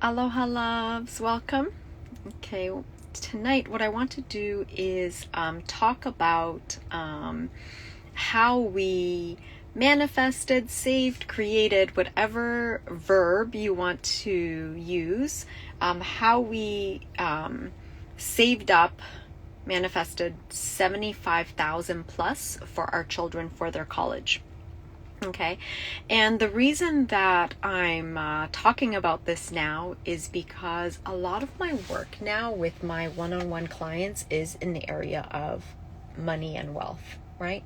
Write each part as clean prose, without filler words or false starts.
Aloha loves, welcome. Okay, tonight what I want to do is talk about how we manifested, saved, created, whatever verb you want to use, how we saved up, manifested 75,000 plus for our children for their college. Okay, and the reason that I'm talking about this now is because a lot of my work now with my one-on-one clients is in the area of money and wealth, right?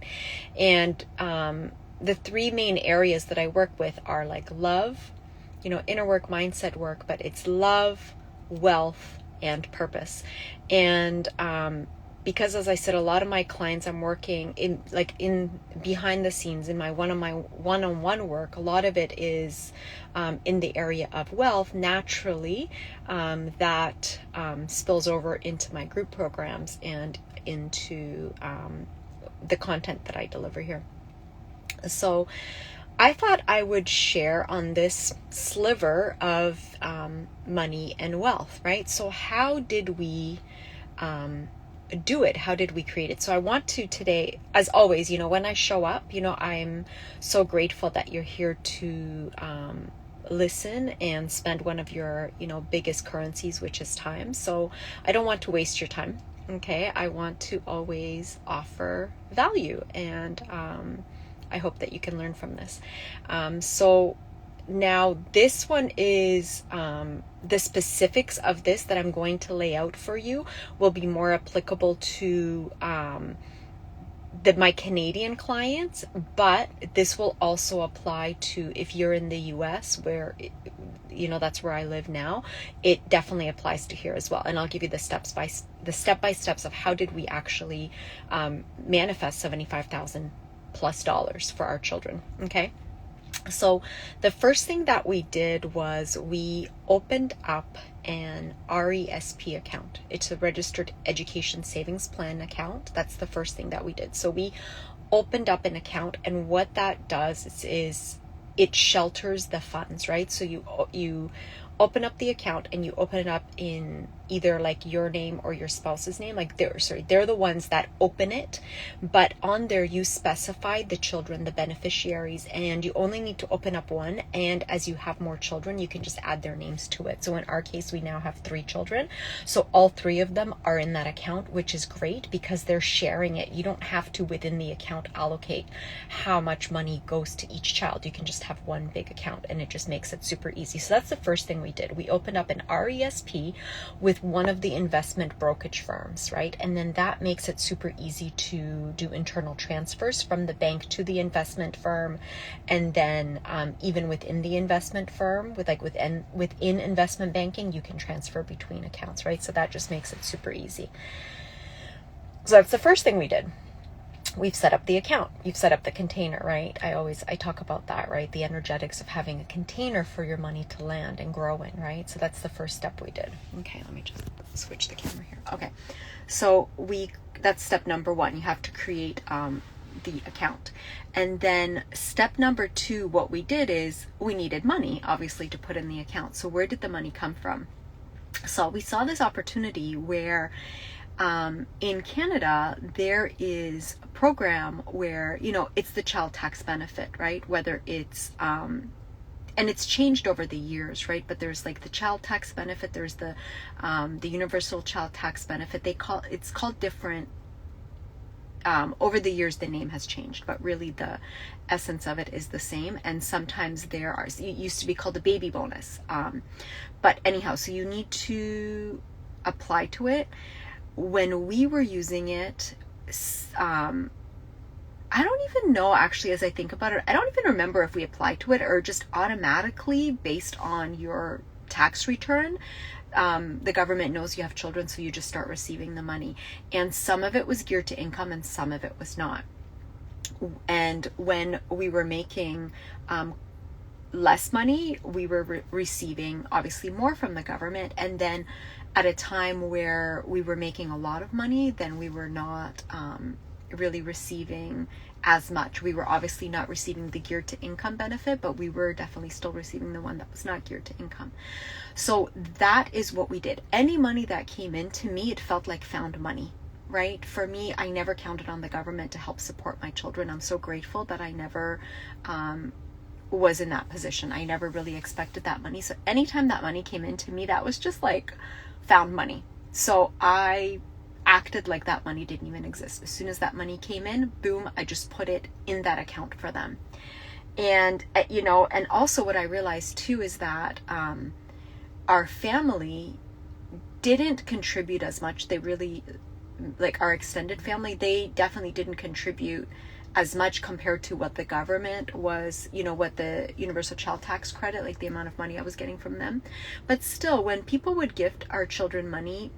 And the three main areas that I work with are like love, inner work, mindset work, but it's love, wealth, and purpose. And because, as I said, a lot of my clients I'm working in behind the scenes in my one-on-one work, a lot of it is in the area of wealth. Naturally, that spills over into my group programs and into the content that I deliver here. So I thought I would share on this sliver of money and wealth, right? So how did we do it? How did we create it? So I want to today, as always, when I show up, I'm so grateful that you're here to listen and spend one of your, biggest currencies, which is time. So I don't want to waste your time. Okay. I want to always offer value, and I hope that you can learn from this. So now this one is the specifics of this that I'm going to lay out for you will be more applicable to my Canadian clients, but this will also apply to if you're in the US, where that's where I live now. It definitely applies to here as well, and I'll give you the step-by-steps of how did we actually manifest $75,000 plus for our children. Okay. So the first thing that we did was we opened up an RESP account. It's a Registered Education Savings Plan account. That's the first thing that we did. So we opened up an account, and what that does is it shelters the funds, right? So you open up the account and you open it up in either like your name or your spouse's name. They're the ones that open it, but on there you specify the children, the beneficiaries, and you only need to open up one. And as you have more children, you can just add their names to it. So in our case, we now have 3 children. So all 3 of them are in that account, which is great because they're sharing it. You don't have to, within the account, allocate how much money goes to each child. You can just have one big account, and it just makes it super easy. So that's the first thing we did. We opened up an RESP with one of the investment brokerage firms, right? And then that makes it super easy to do internal transfers from the bank to the investment firm. And then even within the investment firm, within investment banking, you can transfer between accounts, right? So that just makes it super easy. So that's the first thing we did. We've set up the account. You've set up the container, right? I talk about that, right? The energetics of having a container for your money to land and grow in, right? So that's the first step we did. Okay, let me just switch the camera here. Okay, so that's step number 1. You have to create the account. And then step number 2, what we did is we needed money, obviously, to put in the account. So where did the money come from? So we saw this opportunity where in Canada, there is a program where, it's the child tax benefit, right? Whether it's, and it's changed over the years, right? But there's like the child tax benefit, there's the universal child tax benefit. It's called different, over the years, the name has changed, but really the essence of it is the same. And sometimes it used to be called the baby bonus. But anyhow, so you need to apply to it. When we were using it, I don't even know, actually, as I think about it, I don't even remember if we applied to it or just automatically based on your tax return. The government knows you have children, so you just start receiving the money. And some of it was geared to income and some of it was not. And when we were making less money, we were receiving obviously more from the government. And then at a time where we were making a lot of money, then we were not really receiving as much. We were obviously not receiving the geared to income benefit, but we were definitely still receiving the one that was not geared to income. So that is what we did. Any money that came in, to me, it felt like found money, right? For me, I never counted on the government to help support my children. I'm so grateful that I never was in that position. I never really expected that money. So anytime that money came in, to me, that was just like found money. So I acted like that money didn't even exist. As soon as that money came in, boom, I just put it in that account for them. And, and also what I realized too is that our family didn't contribute as much. They really, like our extended family, they definitely didn't contribute as much compared to what the government was, what the universal child tax credit, like the amount of money I was getting from them. But still, when people would gift our children money,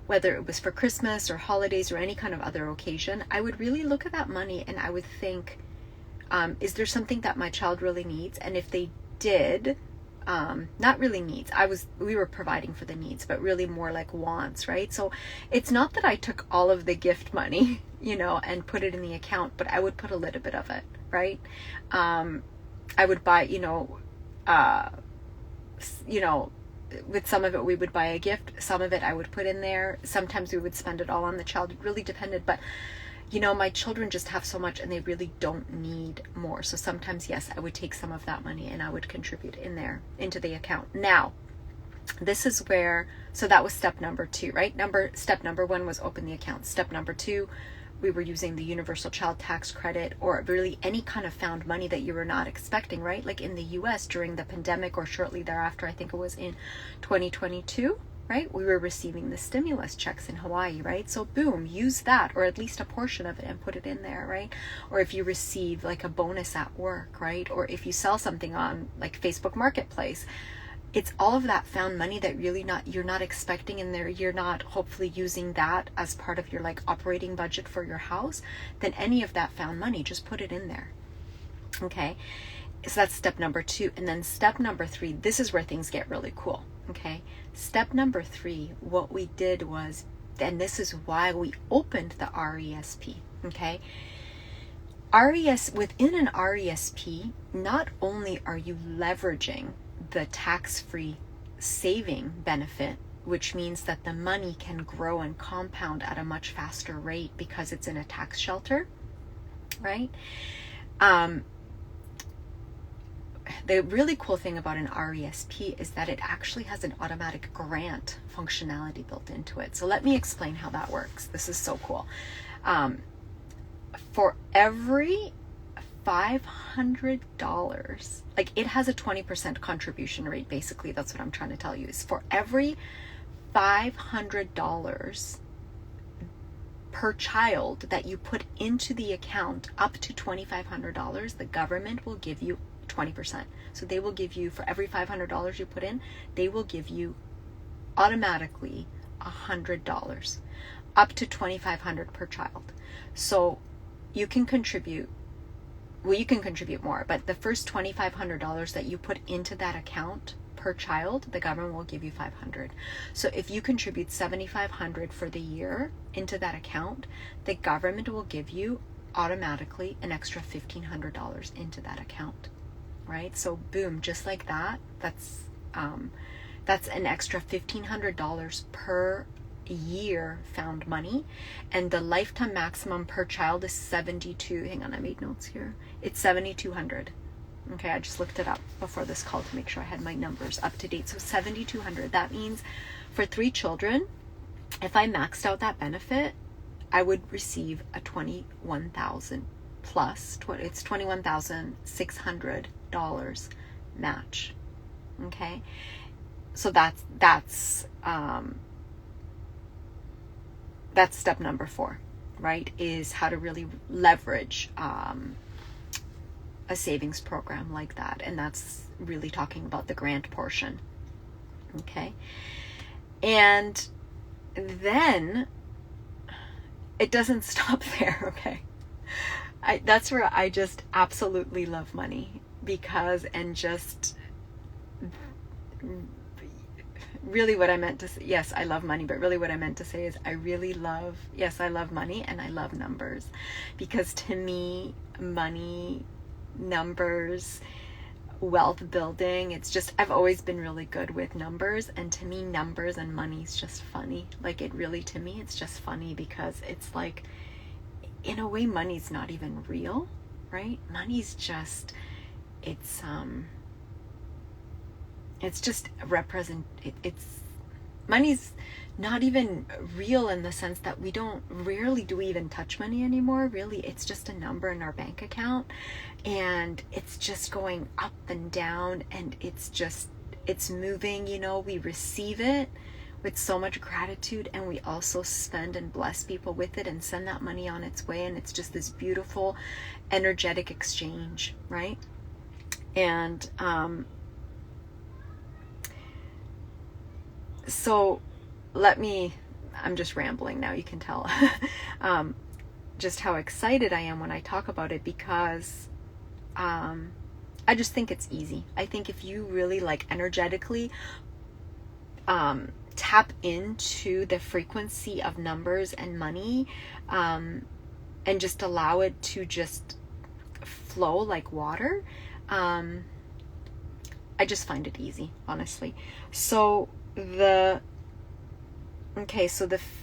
whether it was for Christmas or holidays or any kind of other occasion, I would really look at that money and I would think, is there something that my child really needs? And if they did, not really needs, we were providing for the needs, but really more like wants, right? So it's not that I took all of the gift money, and put it in the account, but I would put a little bit of it, right? I would buy, with some of it we would buy a gift, some of it I would put in there. Sometimes we would spend it all on the child. It really depended, but my children just have so much and they really don't need more. So sometimes, yes, I would take some of that money and I would contribute in there into the account. Now, this is where, so that was step number 2, right? Step number 1 was open the account. Step number 2, we were using the universal child tax credit or really any kind of found money that you were not expecting, right? Like in the US during the pandemic or shortly thereafter, I think it was in 2022, right? We were receiving the stimulus checks in Hawaii, right? So boom, use that, or at least a portion of it, and put it in there, right? Or if you receive like a bonus at work, right? Or if you sell something on like Facebook Marketplace, it's all of that found money that really you're not expecting in there. You're not hopefully using that as part of your like operating budget for your house. Then any of that found money, just put it in there. Okay. So that's step number 2. And then step number 3, this is where things get really cool. Okay. Step number 3, what we did was, and this is why we opened the RESP. Okay. Within an RESP, not only are you leveraging the tax-free saving benefit, which means that the money can grow and compound at a much faster rate because it's in a tax shelter, right? The really cool thing about an RESP is that it actually has an automatic grant functionality built into it. So let me explain how that works. This is so cool. For every $500, like it has a 20% contribution rate, basically. That's what I'm trying to tell you, is for every $500 per child that you put into the account up to $2,500, the government will give you 20%. So they will give you, for every $500 you put in, they will give you automatically $100, up to $2,500 per child. So you can contribute more, but the first $2,500 that you put into that account per child, the government will give you $500. So if you contribute $7,500 for the year into that account, the government will give you automatically an extra $1,500 into that account, right? So boom, just like that, that's an extra $1,500 per year found money. And the lifetime maximum per child is 72, hang on, I made notes here, it's 7,200. Okay, I just looked it up before this call to make sure I had my numbers up to date. So 7,200, that means for 3 children, if I maxed out that benefit, I would receive a 21,000 plus, it's $21,600 match. Okay, so that's step number 4, right? Is how to really leverage a savings program like that. And that's really talking about the grant portion. Okay. And then it doesn't stop there. Okay. That's where I just absolutely love money, because, and just, really what I meant to say, yes, I love money, but really what I meant to say is I love money and I love numbers, because to me, money, numbers, wealth building, it's just, I've always been really good with numbers, and to me, numbers and money is just funny. Like, it really, to me, it's just funny, because it's like, in a way, money's not even real, right? Money's just, it's just it's money's not even real, in the sense that rarely do we even touch money anymore. Really, it's just a number in our bank account, and it's just going up and down, and it's moving, we receive it with so much gratitude, and we also spend and bless people with it and send that money on its way, and it's just this beautiful energetic exchange, right? And so I'm just rambling now, you can tell, just how excited I am when I talk about it, because I just think it's easy. I think if you really energetically tap into the frequency of numbers and money, and just allow it to just flow like water, I just find it easy, honestly. So the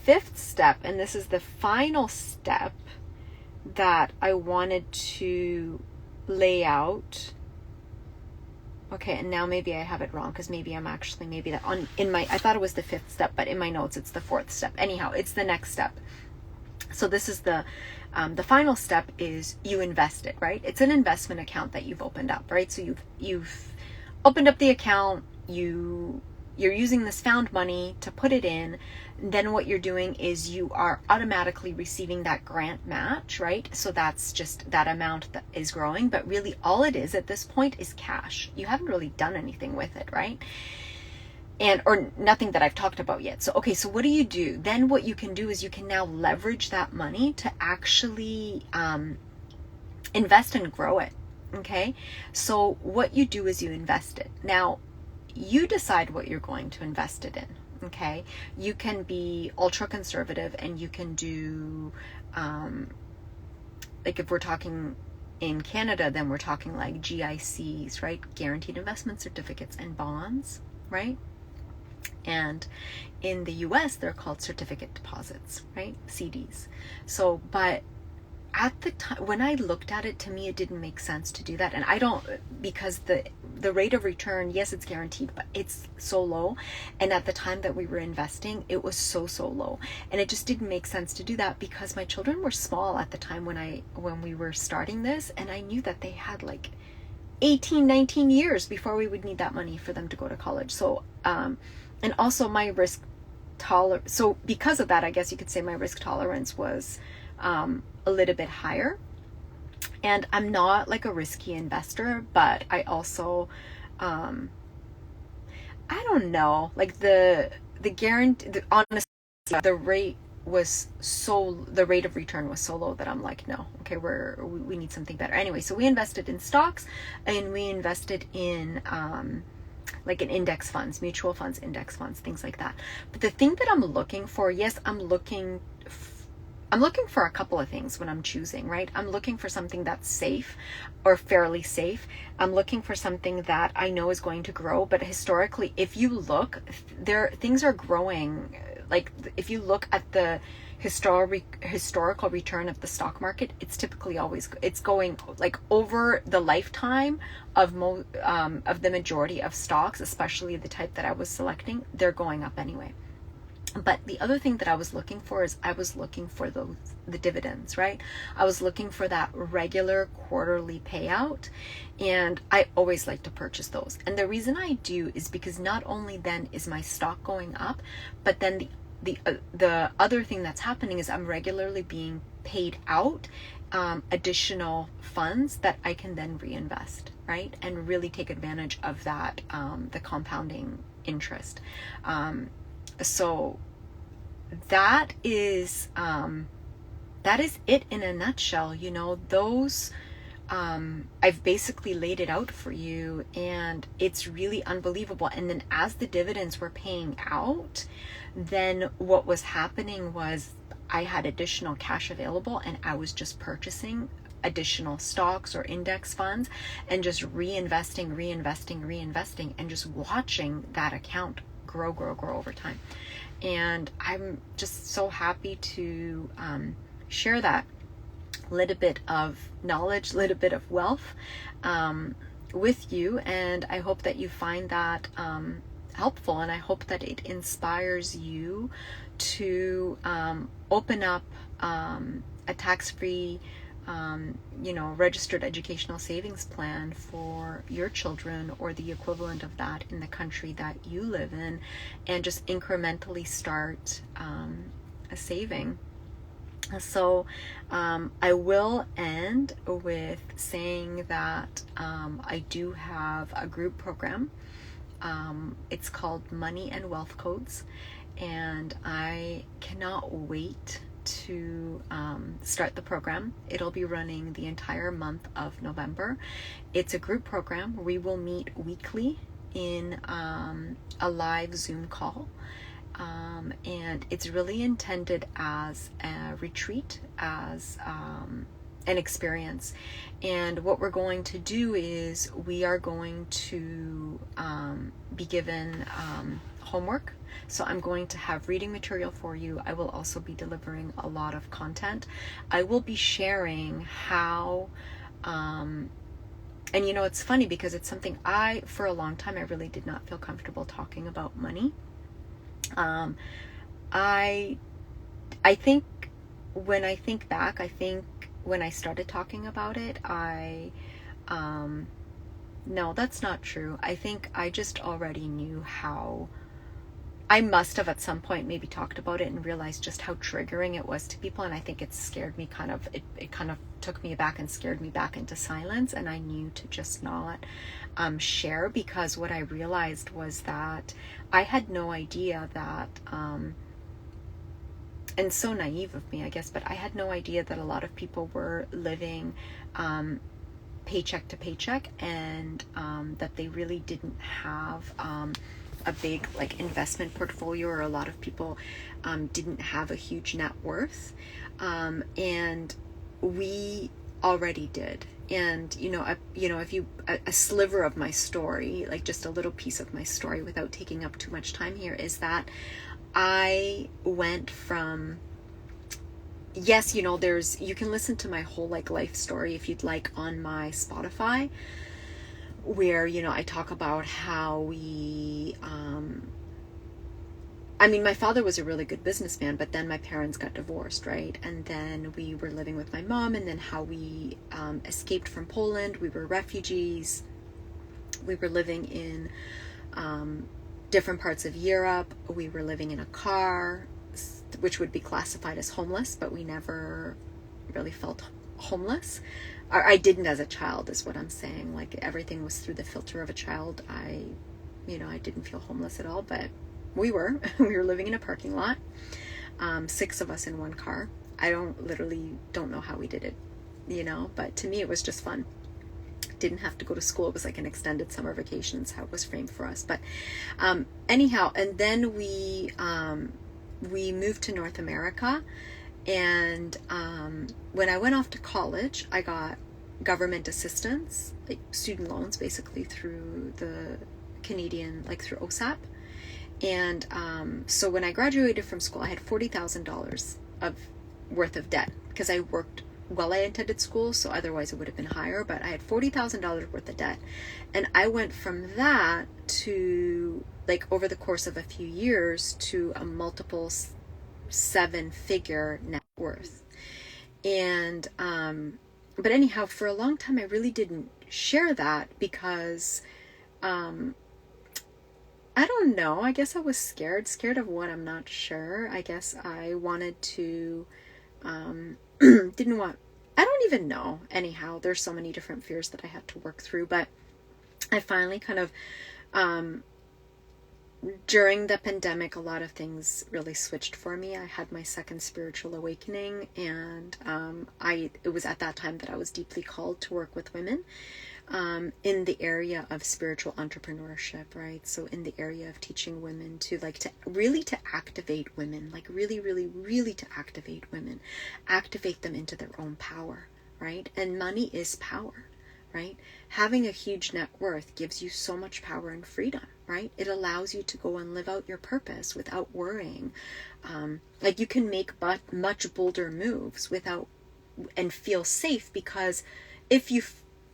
fifth step, and this is the final step that I wanted to lay out. Okay, and now maybe I have it wrong, because maybe I'm actually, I thought it was the fifth step, but in my notes it's the fourth step. Anyhow, it's the next step. So this is the final step is you invest it, right? It's an investment account that you've opened up, right? So you've opened up the account, you're using this found money to put it in. Then what you're doing is you are automatically receiving that grant match, right? So that's just that amount that is growing, but really all it is at this point is cash. You haven't really done anything with it, right? Or nothing that I've talked about yet. So, okay, so what do you do? Then what you can do is you can now leverage that money to actually invest and grow it. Okay, so what you do is you invest it. Now, you decide what you're going to invest it in. Okay, you can be ultra conservative, and you can do, if we're talking in Canada, then we're talking like GICs, right? Guaranteed investment certificates and bonds, right? And in the US, they're called certificate deposits, right? CDs. So, but at the time when I looked at it, to me, it didn't make sense to do that. And I don't, because the rate of return, yes, it's guaranteed, but it's so low. And at the time that we were investing, it was so low. And it just didn't make sense to do that, because my children were small at the time when we were starting this. And I knew that they had 18, 19 years before we would need that money for them to go to college. So, and also my risk tolerance. So because of that, I guess you could say my risk tolerance was a little bit higher. And I'm not a risky investor, but I also, I don't know, the guarantee, honestly, the rate of return was so low that I'm like, no, okay, we need something better. Anyway, so we invested in stocks, and we invested in, in index funds, mutual funds, index funds, things like that. But the thing that I'm looking for, yes, I'm looking for a couple of things when I'm choosing, right? I'm looking for something that's safe or fairly safe. I'm looking for something that I know is going to grow, but historically, if you look, things are growing. If you look at the historical return of the stock market, it's typically it's going over the lifetime of the majority of stocks, especially the type that I was selecting, they're going up anyway. But the other thing that I was looking for is I was looking for the dividends, right? I was looking for that regular quarterly payout, and I always like to purchase those. And the reason I do is because not only then is my stock going up, but then the other thing that's happening is I'm regularly being paid out additional funds that I can then reinvest, right? And really take advantage of that, the compounding interest. So that is it in a nutshell. Those I've basically laid it out for you, and it's really unbelievable. And then as the dividends were paying out, then what was happening was I had additional cash available, and I was just purchasing additional stocks or index funds and just reinvesting, and just watching that account grow over time. And I'm just so happy to share that little bit of knowledge, little bit of wealth with you. And I hope that you find that helpful, and I hope that it inspires you to open up a tax-free registered educational savings plan for your children, or the equivalent of that in the country that you live in, and just incrementally start a saving. So I will end with saying that I do have a group program. It's called Money and Wealth Codes, and I cannot wait to start the program. It'll be running the entire month of November. It's a group program. We will meet weekly in a live Zoom call. And it's really intended as a retreat, as an experience. And what we're going to do is we are going to be given homework. So I'm going to have reading material for you. I will also be delivering a lot of content. I will be sharing how, and it's funny because it's something for a long time, I really did not feel comfortable talking about money. I think when I think back, when I started talking about it, no, that's not true. I think I just already knew how. I must have at some point maybe talked about it and realized just how triggering it was to people. And I think it scared me it kind of took me aback and scared me back into silence. And I knew to just not share, because what I realized was that I had no idea that, and so naive of me, I guess, but I had no idea that a lot of people were living paycheck to paycheck, and that they really didn't have a big investment portfolio, or a lot of people didn't have a huge net worth, and we already did. And if you a sliver of my story, like just a little piece of my story without taking up too much time here, is that I went from, yes, you can listen to my whole life story if you'd like on my Spotify, where I talk about how we my father was a really good businessman, but then my parents got divorced, right? And then we were living with my mom, and then how we escaped from Poland. We were refugees. We were living in different parts of Europe. We were living in a car, which would be classified as homeless, but we never really felt homeless. I didn't as a child, is what I'm saying. Everything was through the filter of a child. I didn't feel homeless at all, but we were living in a parking lot, 6 of us in one car. I don't know how we did it, but to me it was just fun. Didn't have to go to school. It was like an extended summer vacation. That's how it was framed for us. But anyhow, and then we moved to North America. And when I went off to college, I got government assistance, like student loans, basically through the Canadian, through OSAP. And so when I graduated from school, I had $40,000 worth of debt, because I worked while I attended school, so otherwise it would have been higher. But I had $40,000 worth of debt, and I went from that to, over the course of a few years, to a multiple 7-figure net worth. And but anyhow, for a long time I really didn't share that, because I don't know, I guess I was scared of what, I'm not sure. I guess I wanted to I don't even know. Anyhow, there's so many different fears that I had to work through, but I finally kind of during the pandemic, a lot of things really switched for me. I had my second spiritual awakening, and it was at that time that I was deeply called to work with women in the area of spiritual entrepreneurship, right? So in the area of teaching women to to activate women, like really, really, really to activate women, activate them into their own power, right? And money is power, right? Having a huge net worth gives you so much power and freedom, right? It allows you to go and live out your purpose without worrying. Like you can make much bolder moves and feel safe, because if you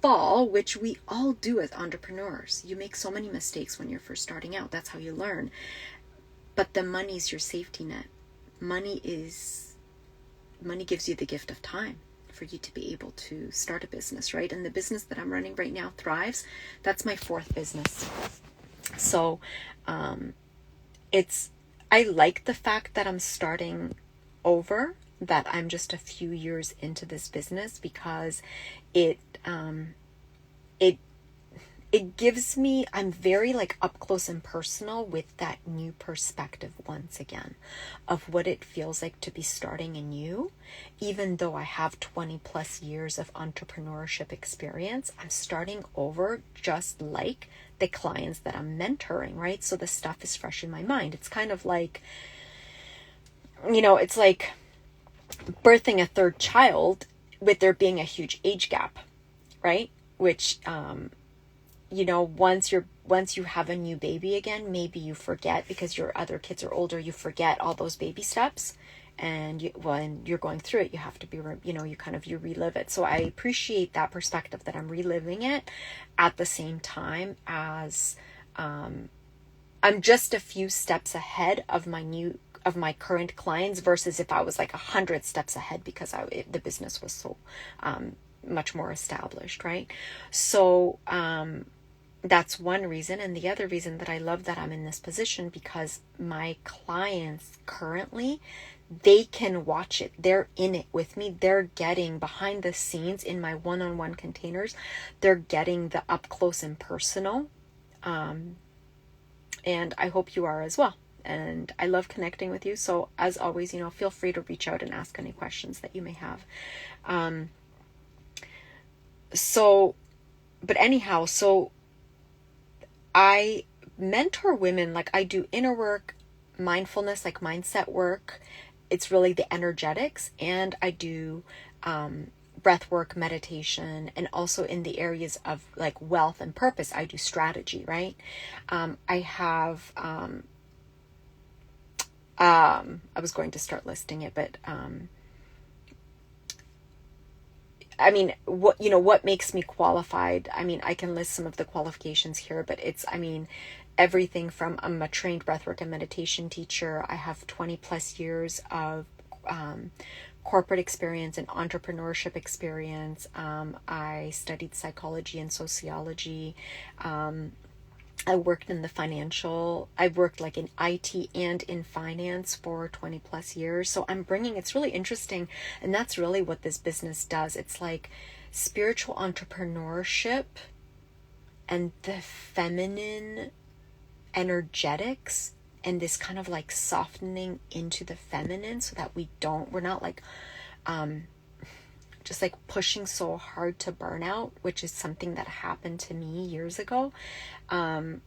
fall, which we all do as entrepreneurs, you make so many mistakes when you're first starting out. That's how you learn. But the money's your safety net. Money gives you the gift of time for you to be able to start a business, right? And the business that I'm running right now thrives. That's my fourth business. So I like the fact that I'm starting over, that I'm just a few years into this business, because it gives me, I'm very like up close and personal with that new perspective once again of what it feels like to be starting anew. Even though I have 20 plus years of entrepreneurship experience, I'm starting over just like the clients that I'm mentoring, right? So the stuff is fresh in my mind. It's kind of like, it's like birthing a third child with there being a huge age gap, right? Which, once you have a new baby again, maybe you forget, because your other kids are older, you forget all those baby steps, and when you're going through it, you have to be, you relive it. So I appreciate that perspective, that I'm reliving it at the same time as, I'm just a few steps ahead of my current clients, versus if I was like 100 steps ahead, because the business was so, much more established, right? So, that's one reason. And the other reason that I love that I'm in this position, because my clients currently, they can watch it. They're in it with me. They're getting behind the scenes in my one-on-one containers. They're getting the up close and personal. And I hope you are as well. And I love connecting with you. So as always, feel free to reach out and ask any questions that you may have. But anyhow, so I mentor women, like I do inner work, mindfulness, like mindset work. It's really the energetics, and I do breath work, meditation, and also in the areas of like wealth and purpose, I do strategy, right? I have, I was going to start listing it, but what makes me qualified? I can list some of the qualifications here, but it's, everything from I'm a trained breathwork and meditation teacher. I have 20 plus years of corporate experience and entrepreneurship experience. I studied psychology and sociology. I worked like in IT and in finance for 20 plus years. So it's really interesting. And that's really what this business does. It's like spiritual entrepreneurship and the feminine energetics, and this kind of like softening into the feminine, so that we're not like, just like pushing so hard to burnout, which is something that happened to me years ago. But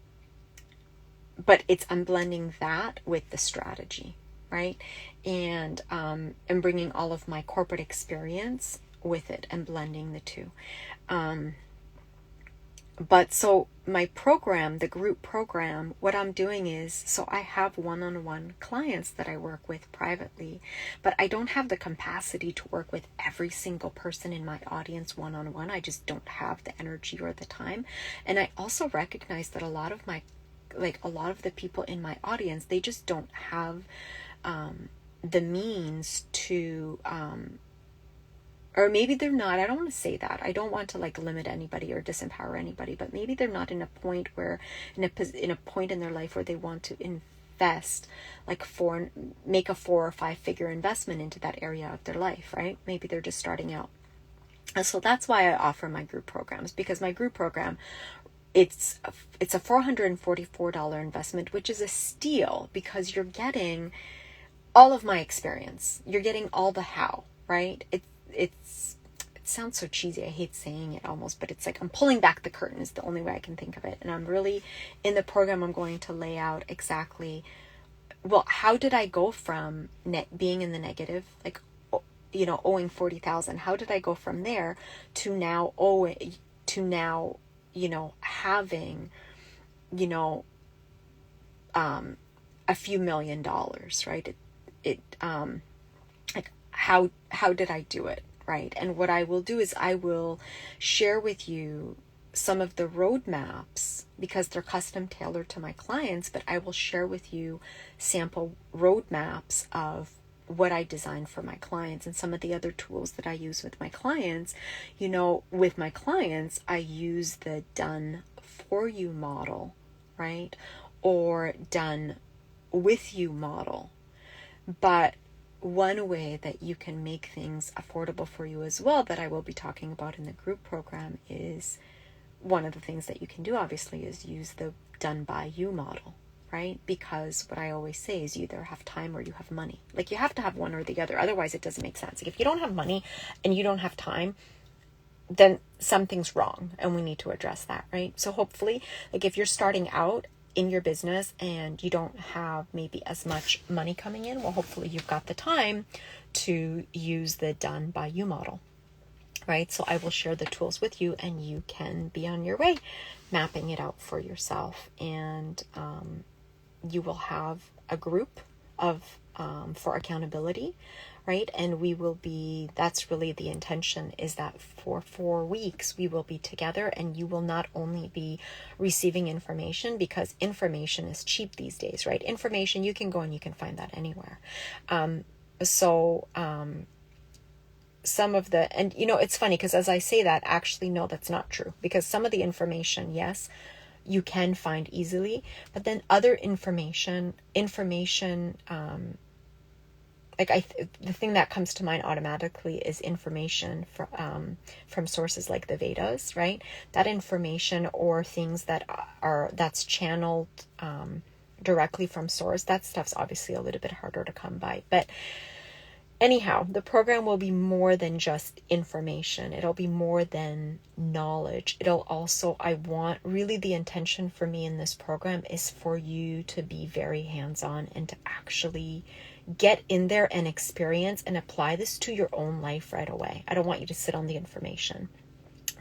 I'm blending that with the strategy, right? And bringing all of my corporate experience with it and blending the two. But so my program, the group program, what I'm doing is, so I have one-on-one clients that I work with privately, but I don't have the capacity to work with every single person in my audience one-on-one. I just don't have the energy or the time. And I also recognize that a lot of the people in my audience, they just don't have the means to, or maybe they're not, I don't want to say that. I don't want to like limit anybody or disempower anybody, but maybe they're not in a point in their life where they want to invest make a 4 or 5 figure investment into that area of their life, right? Maybe they're just starting out. And so that's why I offer my group programs, because my group program it's a $444 investment, which is a steal because you're getting all of my experience. You're getting all the how, right? It sounds so cheesy. I hate saying it almost, but it's like I'm pulling back the curtain is the only way I can think of it. And I'm really, in the program, I'm going to lay out exactly, well, how did I go from being in the negative, like, owing 40,000? How did I go from there to now having, a few $1,000,000, right? Like how did I do it, right? And what I will do is I will share with you some of the roadmaps because they're custom tailored to my clients, but I will share with you sample roadmaps of what I design for my clients and some of the other tools that I use with my clients. With my clients, I use the done for you model, right? Or done with you model. But one way that you can make things affordable for you as well, that I will be talking about in the group program, is one of the things that you can do, obviously, is use the done by you model, right? Because what I always say is you either have time or you have money. Like, you have to have one or the other. Otherwise, it doesn't make sense. Like, if you don't have money and you don't have time, then something's wrong and we need to address that, right? So hopefully, like, if you're starting out in your business and you don't have maybe as much money coming in, well, hopefully you've got the time to use the done by you model, right? So I will share the tools with you and you can be on your way mapping it out for yourself. And you will have a group of for accountability, right? And that's really the intention, is that for 4 weeks we will be together and you will not only be receiving information, because information is cheap these days, right? Information, you can go and you can find that anywhere. Some of the, and it's funny because as I say that, actually, no, that's not true, because some of the information, yes, you can find easily, but then other information, the thing that comes to mind automatically is information from sources like the Vedas, right? That information, or things that's channeled directly from source, that stuff's obviously a little bit harder to come by. But anyhow, the program will be more than just information. It'll be more than knowledge. Really the intention for me in this program is for you to be very hands-on and to actually get in there and experience and apply this to your own life right away. I don't want you to sit on the information,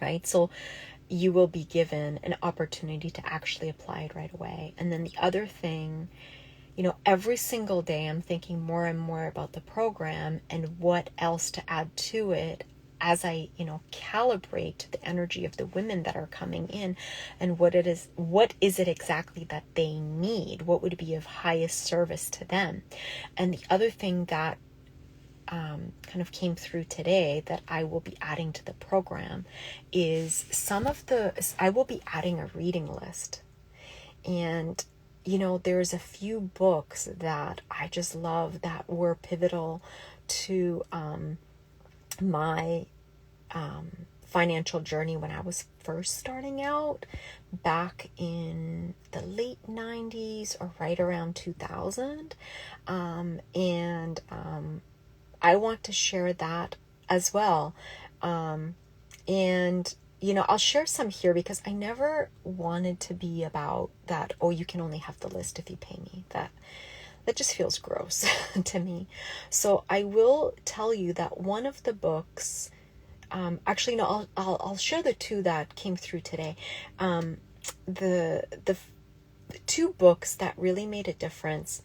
right? So you will be given an opportunity to actually apply it right away. And then the other thing, every single day I'm thinking more and more about the program and what else to add to it as I, calibrate the energy of the women that are coming in, and what is it exactly that they need? What would be of highest service to them? And the other thing that kind of came through today that I will be adding to the program is I will be adding a reading list. And there's a few books that I just love that were pivotal to my financial journey when I was first starting out back in the late 90s or right around 2000. And I want to share that as well. And I'll share some here because I never wanted to be about that, oh, you can only have the list if you pay me. That just feels gross to me. So I will tell you that one of the books, actually, no, I'll share the two that came through today. The 2 books that really made a difference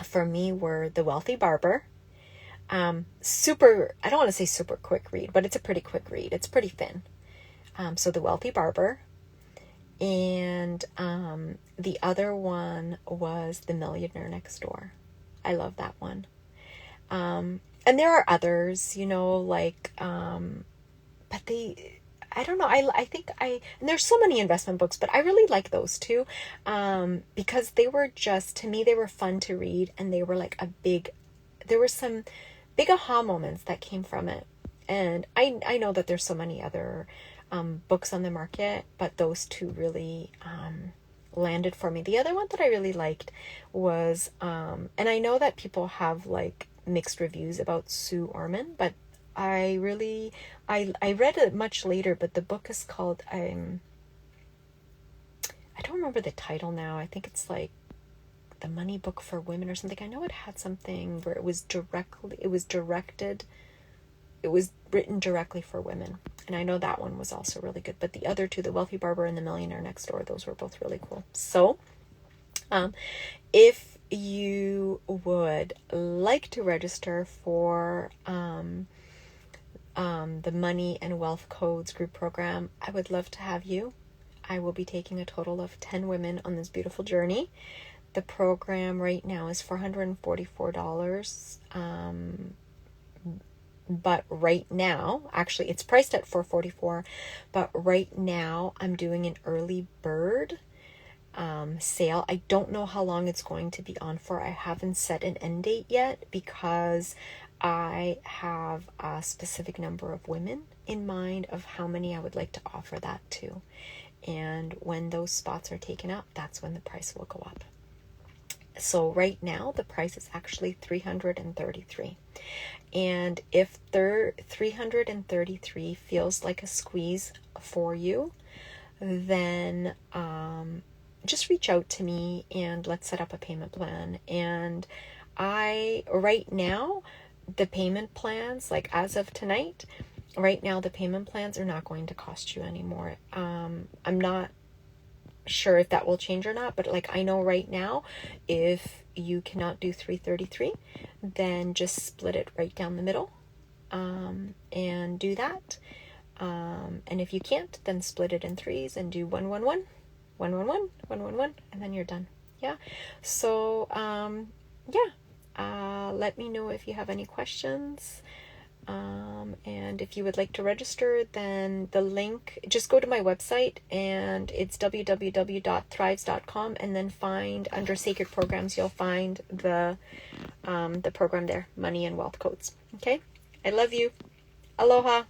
for me were The Wealthy Barber. I don't want to say super quick read, but it's a pretty quick read. It's pretty thin. So The Wealthy Barber, and the other one was The Millionaire Next Door. I love that one. And there are others, but I don't know. I think and there's so many investment books, but I really like those 2, because they were to me, they were fun to read, and they were there were some big aha moments that came from it. And I know that there's so many other books on the market, but those two really landed for me. The other one that I really liked was, and I know that people have like mixed reviews about Sue Orman, but I read it much later, but the book is called, I don't remember the title now. I think it's like The Money Book for Women or something. I know it had something where it was written directly for women. And I know that one was also really good. But the other two, The Wealthy Barber and The Millionaire Next Door, those were both really cool. So, if you would like to register for the Money and Wealth Codes group program, I would love to have you. I will be taking a total of 10 women on this beautiful journey. The program right now is $444. But right now, actually it's priced at $444, but right now I'm doing an early bird sale. I don't know how long it's going to be on for. I haven't set an end date yet because I have a specific number of women in mind of how many I would like to offer that to. And when those spots are taken up, that's when the price will go up. So right now the price is actually $333. And if $333 feels like a squeeze for you, then just reach out to me and let's set up a payment plan. And right now, the payment plans, like as of tonight, right now the payment plans are not going to cost you anymore. I'm not sure if that will change or not, but like I know right now, if you cannot do $333, then just split it right down the middle and do that. And if you can't, then split it in threes and do 111, 111, 111, and then you're done. Yeah. So let me know if you have any questions. And if you would like to register, then the link, just go to my website and it's www.thrives.com, and then find under Sacred Programs, you'll find the program there, Money and Wealth Codes. Okay. I love you. Aloha.